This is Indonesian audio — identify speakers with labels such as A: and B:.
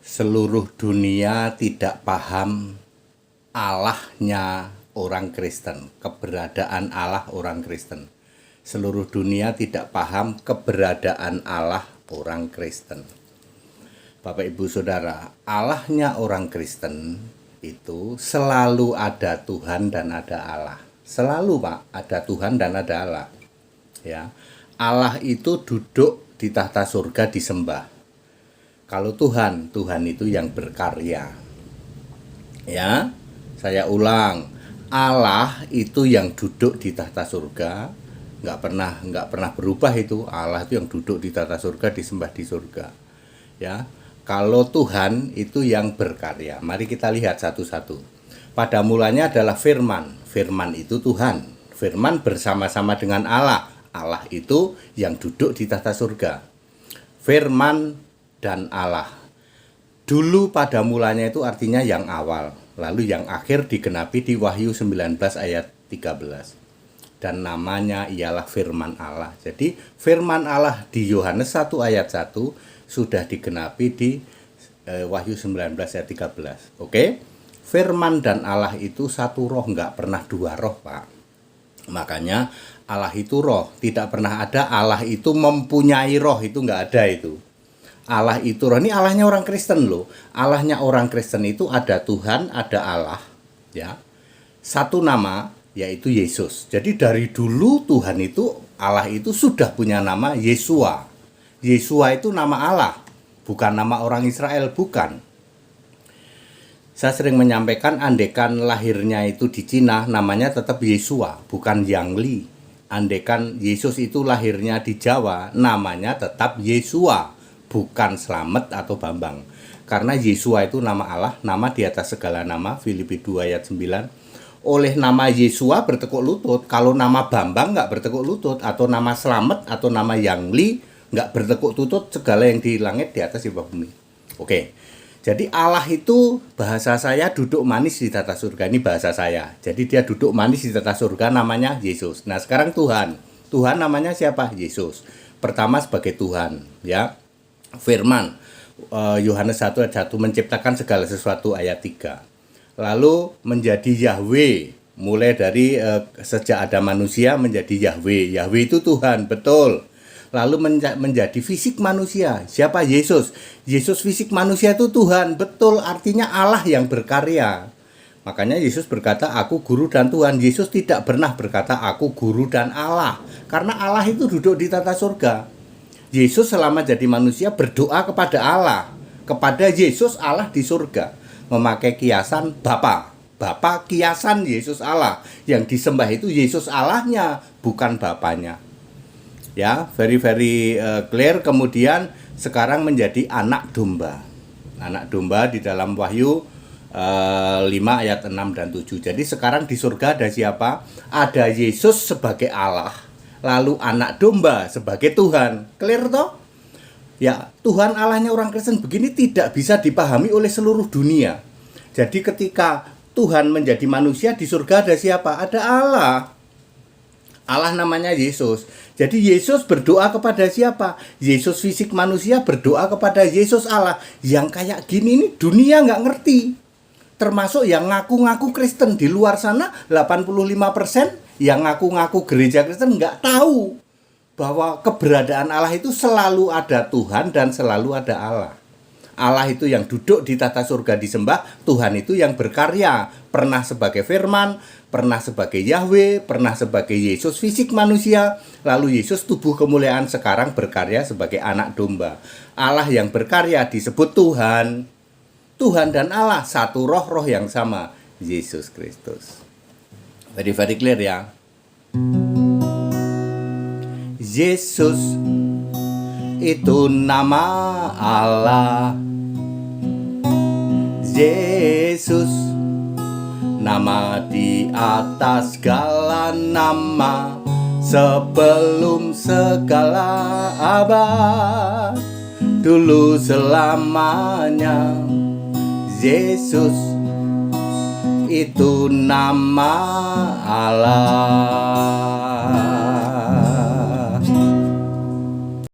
A: Seluruh dunia tidak paham Allahnya orang Kristen, keberadaan Allah orang Kristen. Seluruh dunia tidak paham keberadaan Allah orang Kristen. Bapak Ibu Saudara, Allahnya orang Kristen itu selalu ada Tuhan dan ada Allah. Selalu Pak, ada Tuhan dan ada Allah. Ya. Allah itu duduk di tahta surga disembah. Kalau Tuhan itu yang berkarya. Ya, saya ulang, Allah itu yang duduk di tahta surga, nggak pernah berubah itu. Allah itu yang duduk di tahta surga, disembah di surga. Ya, kalau Tuhan itu yang berkarya. Mari kita lihat satu-satu. Pada mulanya adalah firman. Firman itu Tuhan. Firman bersama-sama dengan Allah. Allah itu yang duduk di tahta surga. Firman dan Allah. Dulu pada mulanya itu artinya yang awal, lalu yang akhir digenapi di Wahyu 19 ayat 13. Dan namanya ialah firman Allah. Jadi firman Allah di Yohanes 1 ayat 1 sudah digenapi di Wahyu 19 ayat 13. Oke? Firman dan Allah itu satu roh, nggak pernah dua roh, Pak. Makanya Allah itu roh, tidak pernah ada Allah itu mempunyai roh, itu nggak ada itu. Allah itu roh, ini Allahnya orang Kristen loh. Allahnya orang Kristen itu ada Tuhan, ada Allah, ya. Satu nama yaitu Yesus. Jadi dari dulu Tuhan itu, Allah itu sudah punya nama Yesua. Yesua itu nama Allah, bukan nama orang Israel, bukan. Saya sering menyampaikan andekan lahirnya itu di Cina, namanya tetap Yesua, bukan Yang Li. Andekan Yesus itu lahirnya di Jawa, namanya tetap Yesua, bukan Slamet atau Bambang. Karena Yesua itu nama Allah, nama di atas segala nama, Filipi 2 ayat 9. Oleh nama Yesua bertekuk lutut. Kalau nama Bambang nggak bertekuk lutut, atau nama Slamet atau nama Yang Li nggak bertekuk lutut, segala yang di langit, di atas, di bawah bumi. Oke. Jadi Allah itu, bahasa saya, duduk manis di tata surga. Ini bahasa saya. Jadi dia duduk manis di tata surga, namanya Yesus. Nah sekarang Tuhan. Tuhan namanya siapa? Yesus. Pertama sebagai Tuhan, ya. Firman, Yohanes 1 ayat 1, menciptakan segala sesuatu ayat 3. Lalu menjadi Yahweh, mulai dari sejak ada manusia menjadi Yahweh. Yahweh itu Tuhan, betul. Lalu menjadi fisik manusia. Siapa? Yesus. Yesus fisik manusia itu Tuhan, betul. Artinya Allah yang berkarya. Makanya Yesus berkata, aku guru dan Tuhan. Yesus tidak pernah berkata, aku guru dan Allah. Karena Allah itu duduk di tata surga. Yesus selama jadi manusia berdoa kepada Allah, kepada Yesus Allah di surga, memakai kiasan Bapa. Bapa kiasan Yesus Allah. Yang disembah itu Yesus Allahnya, bukan Bapanya. Ya, very clear. Kemudian sekarang menjadi anak domba. Anak domba di dalam Wahyu 5 ayat 6 dan 7. Jadi sekarang di surga ada siapa? Ada Yesus sebagai Allah, lalu anak domba sebagai Tuhan. Clear toh? Ya, Tuhan Allahnya orang Kristen begini tidak bisa dipahami oleh seluruh dunia. Jadi ketika Tuhan menjadi manusia, di surga ada siapa? Ada Allah. Allah namanya Yesus. Jadi Yesus berdoa kepada siapa? Yesus fisik manusia berdoa kepada Yesus Allah. Yang kayak gini ini dunia nggak ngerti. Termasuk yang ngaku-ngaku Kristen di luar sana, 85% yang ngaku-ngaku gereja Kristen nggak tahu bahwa keberadaan Allah itu selalu ada Tuhan dan selalu ada Allah. Allah itu yang duduk di tata surga disembah, Tuhan itu yang berkarya, pernah sebagai firman, pernah sebagai Yahweh, pernah sebagai Yesus fisik manusia, lalu Yesus tubuh kemuliaan sekarang berkarya sebagai anak domba. Allah yang berkarya disebut Tuhan. Tuhan dan Allah satu roh yang sama, Yesus Kristus. Very clear ya. Yesus itu nama Allah. Yesus nama di atas segala nama, sebelum segala abad, dulu selamanya. Yesus itu nama Allah.